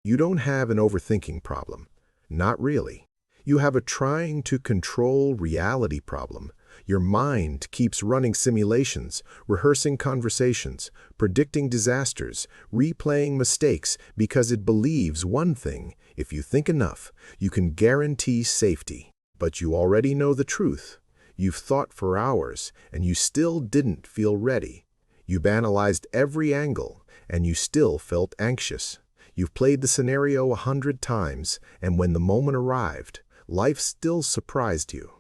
You don't have an overthinking problem. Not really. You have a trying to control reality problem. Your mind keeps running simulations, rehearsing conversations, predicting disasters, replaying mistakes because it believes one thing: if you think enough, you can guarantee safety. But you already know the truth. You've thought for hours, and you still didn't feel ready. You've analyzed every angle, and you still felt anxious. You've played the scenario 100 times, and when the moment arrived, life still surprised you.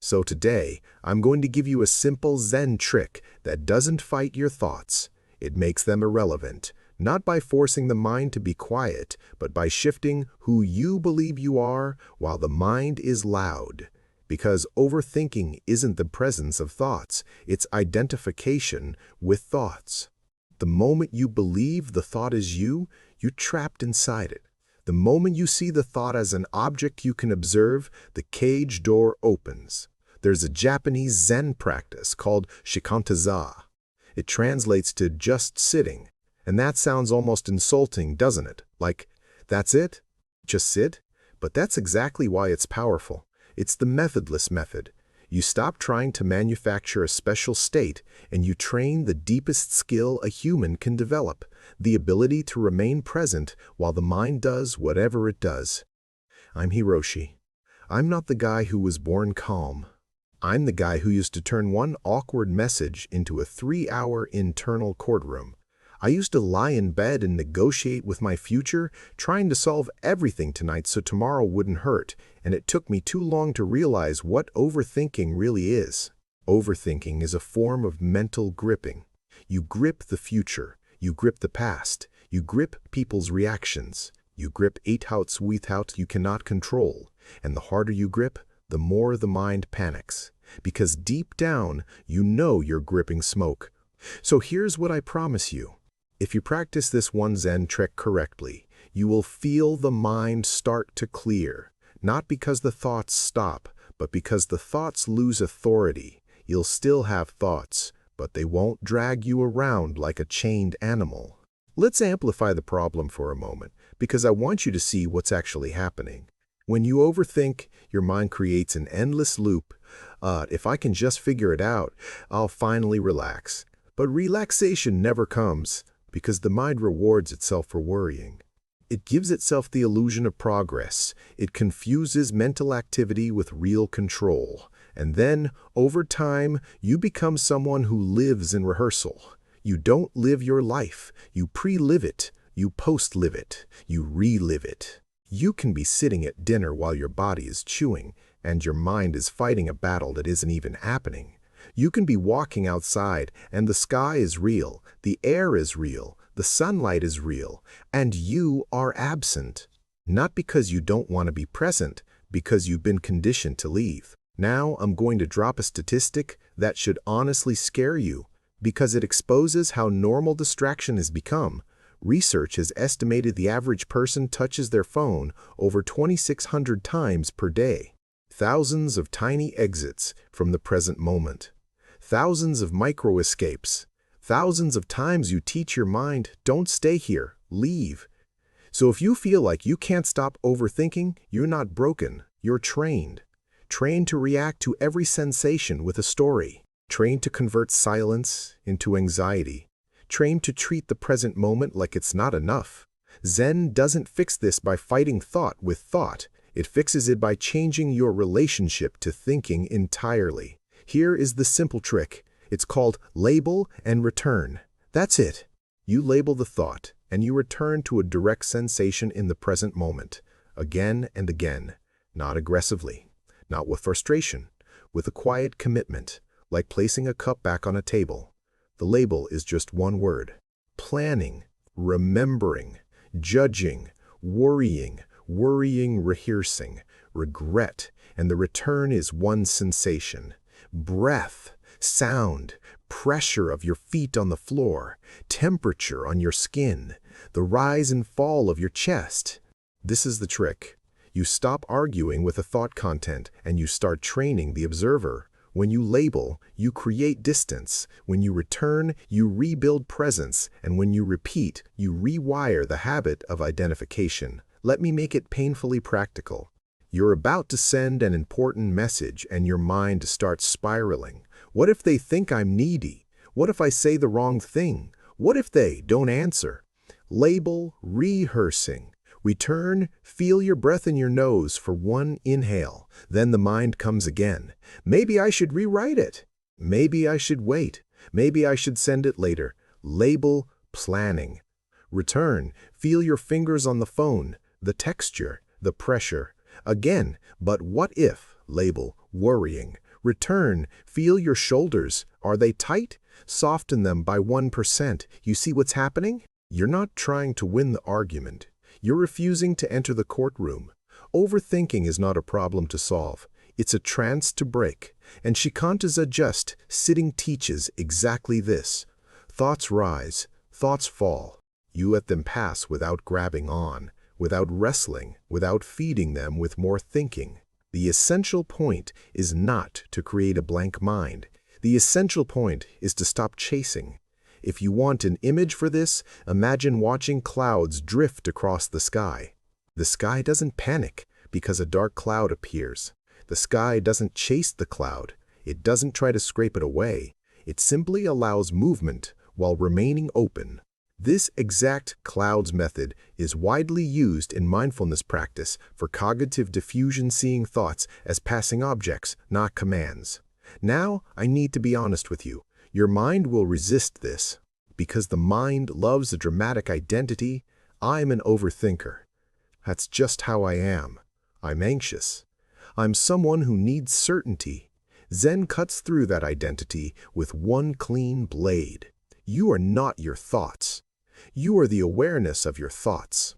So today, I'm going to give you a simple Zen trick that doesn't fight your thoughts. It makes them irrelevant, not by forcing the mind to be quiet, but by shifting who you believe you are while the mind is loud. Because overthinking isn't the presence of thoughts, it's identification with thoughts. The moment you believe the thought is you, you're trapped inside it. The moment you see the thought as an object you can observe, the cage door opens. There's a Japanese Zen practice called Shikantaza. It translates to just sitting. And that sounds almost insulting, doesn't it? Like, that's it? Just sit? But that's exactly why it's powerful. It's the methodless method. You stop trying to manufacture a special state, and you train the deepest skill a human can develop, the ability to remain present while the mind does whatever it does. I'm Hiroshi. I'm not the guy who was born calm. I'm the guy who used to turn one awkward message into a 3-hour internal courtroom. I used to lie in bed and negotiate with my future, trying to solve everything tonight so tomorrow wouldn't hurt, and it took me too long to realize what overthinking really is. Overthinking is a form of mental gripping. You grip the future, you grip the past, you grip people's reactions, you grip Einhauts without you cannot control, and the harder you grip, the more the mind panics. Because deep down, you know you're gripping smoke. So here's what I promise you. If you practice this one Zen trick correctly, you will feel the mind start to clear, not because the thoughts stop, but because the thoughts lose authority. You'll still have thoughts, but they won't drag you around like a chained animal. Let's amplify the problem for a moment, because I want you to see what's actually happening. When you overthink, your mind creates an endless loop. If I can just figure it out, I'll finally relax. But relaxation never comes, because the mind rewards itself for worrying. It gives itself the illusion of progress. It confuses mental activity with real control. And then, over time, you become someone who lives in rehearsal. You don't live your life. You pre-live it. You post-live it. You relive it. You can be sitting at dinner while your body is chewing, and your mind is fighting a battle that isn't even happening. You can be walking outside, and the sky is real, the air is real, the sunlight is real, and you are absent. Not because you don't want to be present, because you've been conditioned to leave. Now I'm going to drop a statistic that should honestly scare you, because it exposes how normal distraction has become. Research has estimated the average person touches their phone over 2,600 times per day. Thousands of tiny exits from the present moment. Thousands of micro-escapes. Thousands of times you teach your mind, don't stay here, leave. So if you feel like you can't stop overthinking, you're not broken, you're trained. Trained to react to every sensation with a story. Trained to convert silence into anxiety. Trained to treat the present moment like it's not enough. Zen doesn't fix this by fighting thought with thought. It fixes it by changing your relationship to thinking entirely. Here is the simple trick. It's called label and return. That's it. You label the thought, and you return to a direct sensation in the present moment, again and again, not aggressively, not with frustration, with a quiet commitment, like placing a cup back on a table. The label is just one word: planning, remembering, judging, worrying, rehearsing, regret, and the return is one sensation. Breath, sound, pressure of your feet on the floor, temperature on your skin, the rise and fall of your chest. This is the trick. You stop arguing with the thought content and you start training the observer. When you label, you create distance. When you return, you rebuild presence. And when you repeat, you rewire the habit of identification. Let me make it painfully practical. You're about to send an important message and your mind starts spiraling. What if they think I'm needy? What if I say the wrong thing? What if they don't answer? Label, rehearsing. Return, feel your breath in your nose for one inhale. Then the mind comes again. Maybe I should rewrite it. Maybe I should wait. Maybe I should send it later. Label, planning. Return, feel your fingers on the phone, the texture, the pressure. Again, but what if? Label, worrying. Return, feel your shoulders. Are they tight? Soften them by 1%. You see what's happening? You're not trying to win the argument. You're refusing to enter the courtroom. Overthinking is not a problem to solve. It's a trance to break. And Shikantaza just sitting teaches exactly this. Thoughts rise, thoughts fall. You let them pass without grabbing on, without wrestling, without feeding them with more thinking. The essential point is not to create a blank mind. The essential point is to stop chasing. If you want an image for this, imagine watching clouds drift across the sky. The sky doesn't panic because a dark cloud appears. The sky doesn't chase the cloud. It doesn't try to scrape it away. It simply allows movement while remaining open. This exact clouds method is widely used in mindfulness practice for cognitive diffusion, seeing thoughts as passing objects, not commands. Now, I need to be honest with you. Your mind will resist this. Because the mind loves a dramatic identity, I'm an overthinker. That's just how I am. I'm anxious. I'm someone who needs certainty. Zen cuts through that identity with one clean blade. You are not your thoughts. You are the awareness of your thoughts.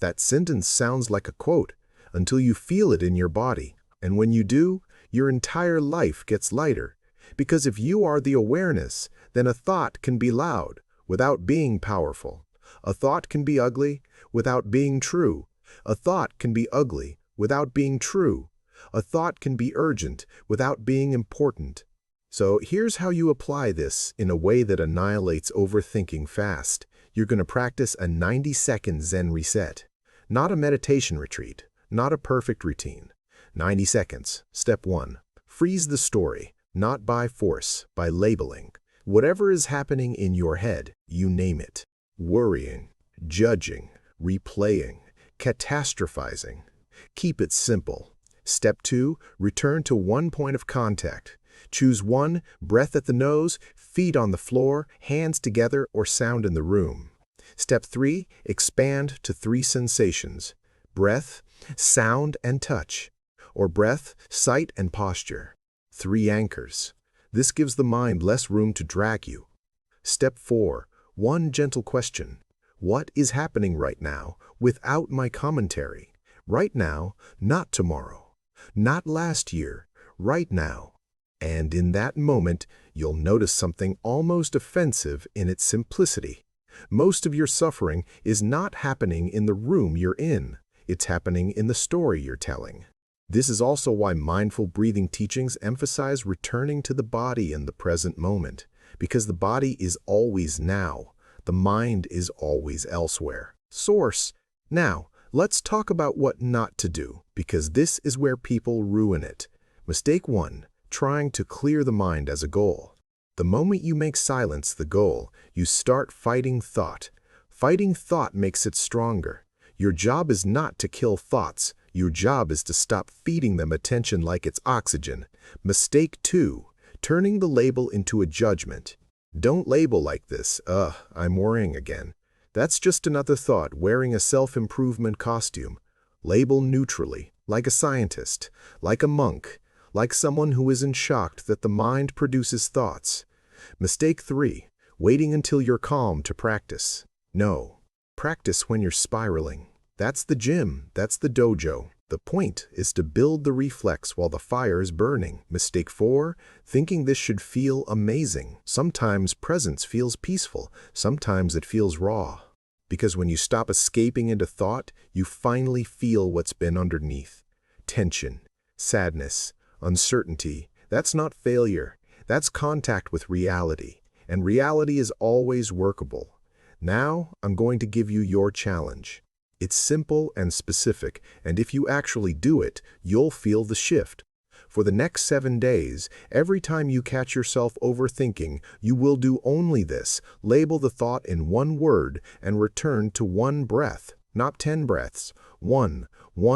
That sentence sounds like a quote until you feel it in your body. And when you do, your entire life gets lighter. Because if you are the awareness, then a thought can be loud without being powerful. A thought can be ugly without being true. A thought can be ugly without being true. A thought can be urgent without being important. So here's how you apply this in a way that annihilates overthinking fast. You're going to practice a 90-second Zen reset. Not a meditation retreat, not a perfect routine. 90 seconds. Step 1. Freeze the story. Not by force, by labeling. Whatever is happening in your head, you name it. Worrying, judging, replaying, catastrophizing. Keep it simple. Step 2, return to one point of contact. Choose one, breath at the nose, feet on the floor, hands together, or sound in the room. Step 3, expand to 3 sensations. Breath, sound, and touch. Or breath, sight, and posture. 3 anchors. This gives the mind less room to drag you. Step 4. One gentle question. What is happening right now without my commentary? Right now, not tomorrow. Not last year, right now. And in that moment, you'll notice something almost offensive in its simplicity. Most of your suffering is not happening in the room you're in. It's happening in the story you're telling. This is also why mindful breathing teachings emphasize returning to the body in the present moment, because the body is always now. The mind is always elsewhere. Source. Now, let's talk about what not to do, because this is where people ruin it. Mistake 1, trying to clear the mind as a goal. The moment you make silence the goal, you start fighting thought. Fighting thought makes it stronger. Your job is not to kill thoughts. Your job is to stop feeding them attention like it's oxygen. Mistake 2, turning the label into a judgment. Don't label like this, I'm worrying again. That's just another thought wearing a self-improvement costume. Label neutrally, like a scientist, like a monk, like someone who isn't shocked that the mind produces thoughts. Mistake 3, waiting until you're calm to practice. No, practice when you're spiraling. That's the gym, that's the dojo. The point is to build the reflex while the fire is burning. Mistake 4, thinking this should feel amazing. Sometimes presence feels peaceful, sometimes it feels raw. Because when you stop escaping into thought, you finally feel what's been underneath. Tension, sadness, uncertainty. That's not failure. That's contact with reality. And reality is always workable. Now, I'm going to give you your challenge. It's simple and specific, and if you actually do it, you'll feel the shift. For the next 7 days, every time you catch yourself overthinking, you will do only this: label the thought in one word and return to one breath, not 10 breaths. One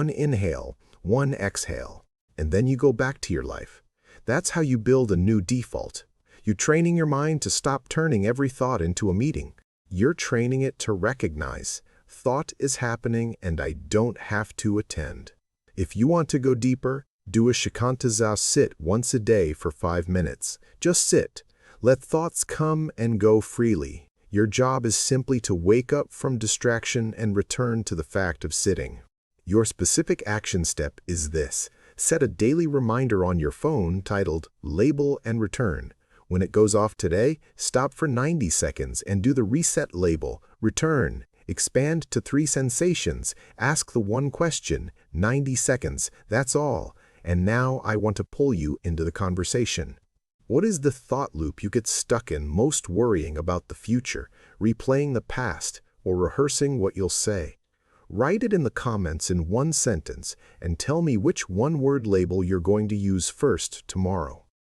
inhale, one exhale. And then you go back to your life. That's how you build a new default. You're training your mind to stop turning every thought into a meeting. You're training it to recognize, thought is happening and I don't have to attend. If you want to go deeper, do a Shikantaza sit once a day for 5 minutes. Just sit. Let thoughts come and go freely. Your job is simply to wake up from distraction and return to the fact of sitting. Your specific action step is this: set a daily reminder on your phone titled Label and Return. When it goes off today, stop for 90 seconds and do the reset label, return. Expand to 3 sensations. Ask the one question, 90 seconds, that's all. And now I want to pull you into the conversation. What is the thought loop you get stuck in most, worrying about the future, replaying the past, or rehearsing what you'll say? Write it in the comments in one sentence and tell me which one-word label you're going to use first tomorrow.